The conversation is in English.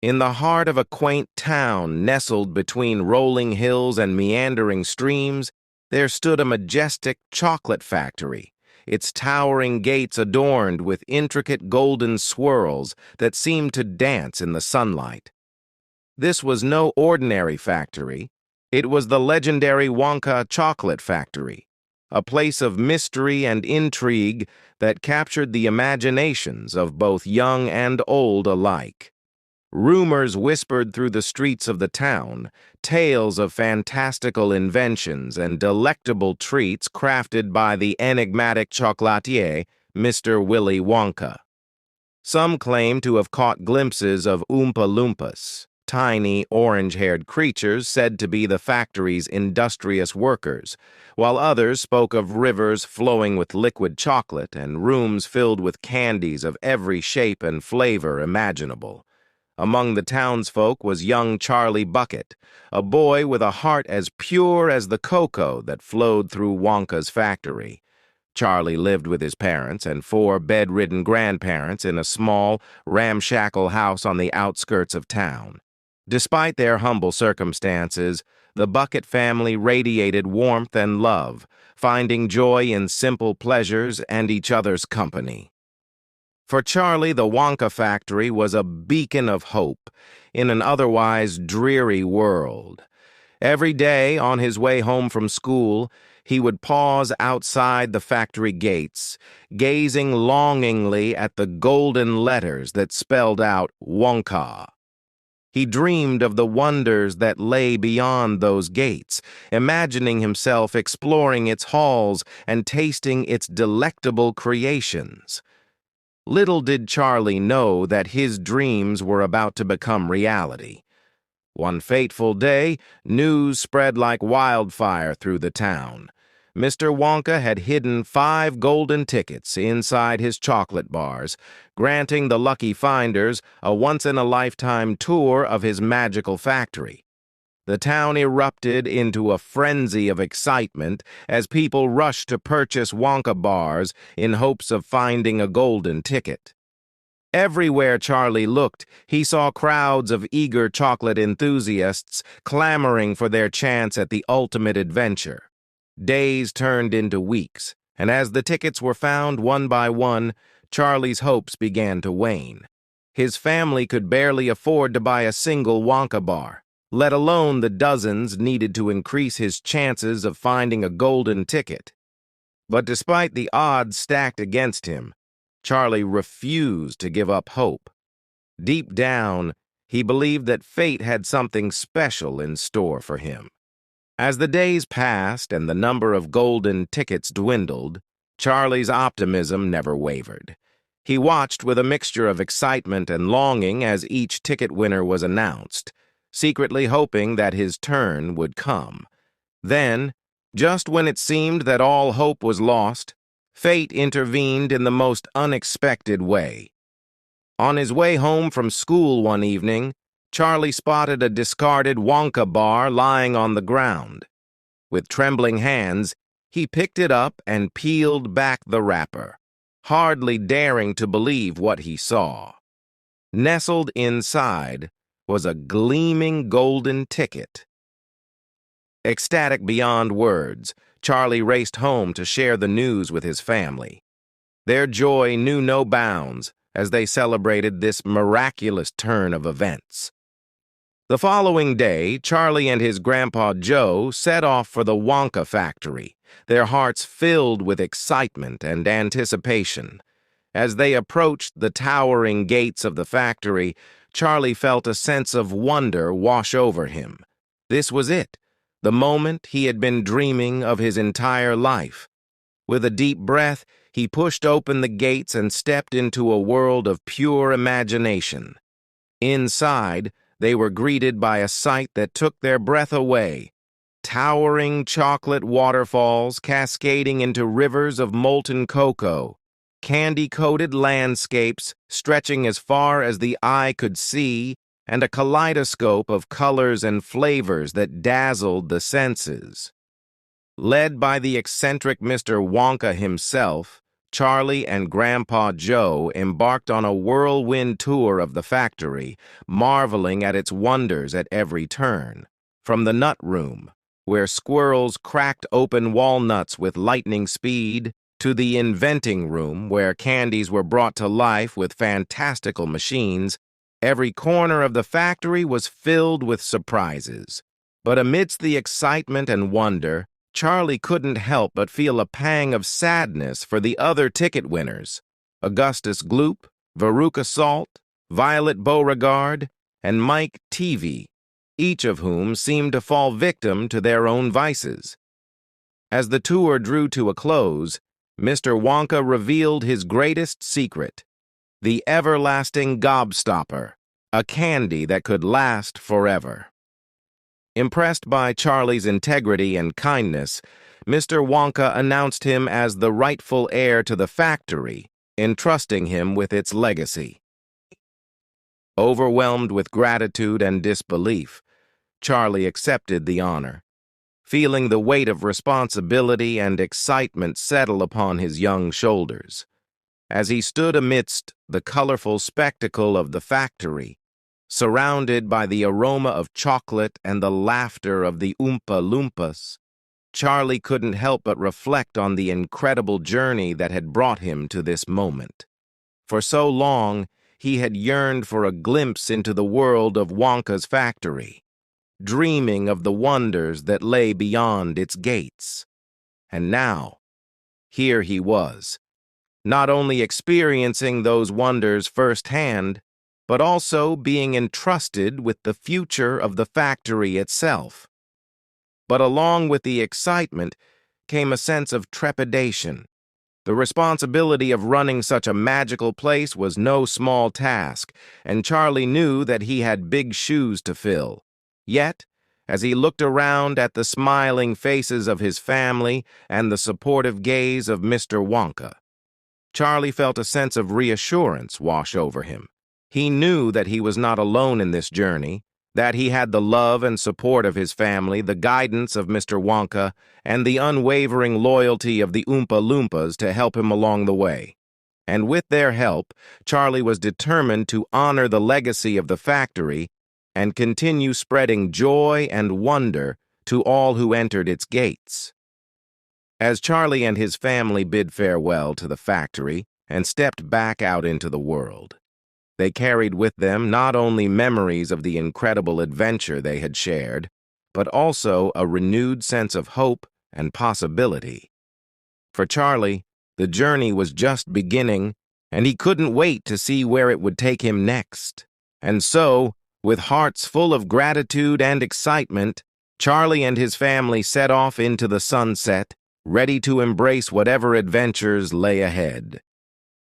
In the heart of a quaint town nestled between rolling hills and meandering streams, there stood a majestic chocolate factory, its towering gates adorned with intricate golden swirls that seemed to dance in the sunlight. This was no ordinary factory. It was the legendary Wonka Chocolate Factory, a place of mystery and intrigue that captured the imaginations of both young and old alike. Rumors whispered through the streets of the town, tales of fantastical inventions and delectable treats crafted by the enigmatic chocolatier, Mr. Willy Wonka. Some claim to have caught glimpses of Oompa-Loompas, tiny orange-haired creatures said to be the factory's industrious workers, while others spoke of rivers flowing with liquid chocolate and rooms filled with candies of every shape and flavor imaginable. Among the townsfolk was young Charlie Bucket, a boy with a heart as pure as the cocoa that flowed through Wonka's factory. Charlie lived with his parents and 4 bedridden grandparents in a small, ramshackle house on the outskirts of town. Despite their humble circumstances, the Bucket family radiated warmth and love, finding joy in simple pleasures and each other's company. For Charlie, the Wonka factory was a beacon of hope in an otherwise dreary world. Every day, on his way home from school, he would pause outside the factory gates, gazing longingly at the golden letters that spelled out Wonka. He dreamed of the wonders that lay beyond those gates, imagining himself exploring its halls and tasting its delectable creations. Little did Charlie know that his dreams were about to become reality. One fateful day, news spread like wildfire through the town. Mr. Wonka had hidden 5 golden tickets inside his chocolate bars, granting the lucky finders a once-in-a-lifetime tour of his magical factory. The town erupted into a frenzy of excitement as people rushed to purchase Wonka bars in hopes of finding a golden ticket. Everywhere Charlie looked, he saw crowds of eager chocolate enthusiasts clamoring for their chance at the ultimate adventure. Days turned into weeks, and as the tickets were found one by one, Charlie's hopes began to wane. His family could barely afford to buy a single Wonka bar, let alone the dozens needed to increase his chances of finding a golden ticket. But despite the odds stacked against him, Charlie refused to give up hope. Deep down, he believed that fate had something special in store for him. As the days passed and the number of golden tickets dwindled, Charlie's optimism never wavered. He watched with a mixture of excitement and longing as each ticket winner was announced, secretly hoping that his turn would come. Then, just when it seemed that all hope was lost, fate intervened in the most unexpected way. On his way home from school one evening, Charlie spotted a discarded Wonka bar lying on the ground. With trembling hands, he picked it up and peeled back the wrapper, hardly daring to believe what he saw. Nestled inside was a gleaming golden ticket. Ecstatic beyond words, Charlie raced home to share the news with his family. Their joy knew no bounds as they celebrated this miraculous turn of events. The following day, Charlie and his grandpa Joe set off for the Wonka factory, their hearts filled with excitement and anticipation. As they approached the towering gates of the factory, Charlie felt a sense of wonder wash over him. This was it, the moment he had been dreaming of his entire life. With a deep breath, he pushed open the gates and stepped into a world of pure imagination. Inside, they were greeted by a sight that took their breath away. Towering chocolate waterfalls cascading into rivers of molten cocoa, candy-coated landscapes stretching as far as the eye could see, and a kaleidoscope of colors and flavors that dazzled the senses. Led by the eccentric Mr. Wonka himself, Charlie and Grandpa Joe embarked on a whirlwind tour of the factory, marveling at its wonders at every turn. From the nut room, where squirrels cracked open walnuts with lightning speed, to the inventing room, where candies were brought to life with fantastical machines, every corner of the factory was filled with surprises. But amidst the excitement and wonder, Charlie couldn't help but feel a pang of sadness for the other ticket winners, Augustus Gloop, Veruca Salt, Violet Beauregard, and Mike Teavee, each of whom seemed to fall victim to their own vices. As the tour drew to a close, Mr. Wonka revealed his greatest secret, the everlasting gobstopper, a candy that could last forever. Impressed by Charlie's integrity and kindness, Mr. Wonka announced him as the rightful heir to the factory, entrusting him with its legacy. Overwhelmed with gratitude and disbelief, Charlie accepted the honor, feeling the weight of responsibility and excitement settle upon his young shoulders. As he stood amidst the colorful spectacle of the factory, surrounded by the aroma of chocolate and the laughter of the Oompa-Loompas, Charlie couldn't help but reflect on the incredible journey that had brought him to this moment. For so long, he had yearned for a glimpse into the world of Wonka's factory, dreaming of the wonders that lay beyond its gates. And now, here he was, not only experiencing those wonders firsthand, but also being entrusted with the future of the factory itself. But along with the excitement came a sense of trepidation. The responsibility of running such a magical place was no small task, and Charlie knew that he had big shoes to fill. Yet, as he looked around at the smiling faces of his family and the supportive gaze of Mr. Wonka, Charlie felt a sense of reassurance wash over him. He knew that he was not alone in this journey, that he had the love and support of his family, the guidance of Mr. Wonka, and the unwavering loyalty of the Oompa-Loompas to help him along the way. And with their help, Charlie was determined to honor the legacy of the factory and continue spreading joy and wonder to all who entered its gates. As Charlie and his family bid farewell to the factory and stepped back out into the world, they carried with them not only memories of the incredible adventure they had shared, but also a renewed sense of hope and possibility. For Charlie, the journey was just beginning, and he couldn't wait to see where it would take him next. And so, with hearts full of gratitude and excitement, Charlie and his family set off into the sunset, ready to embrace whatever adventures lay ahead.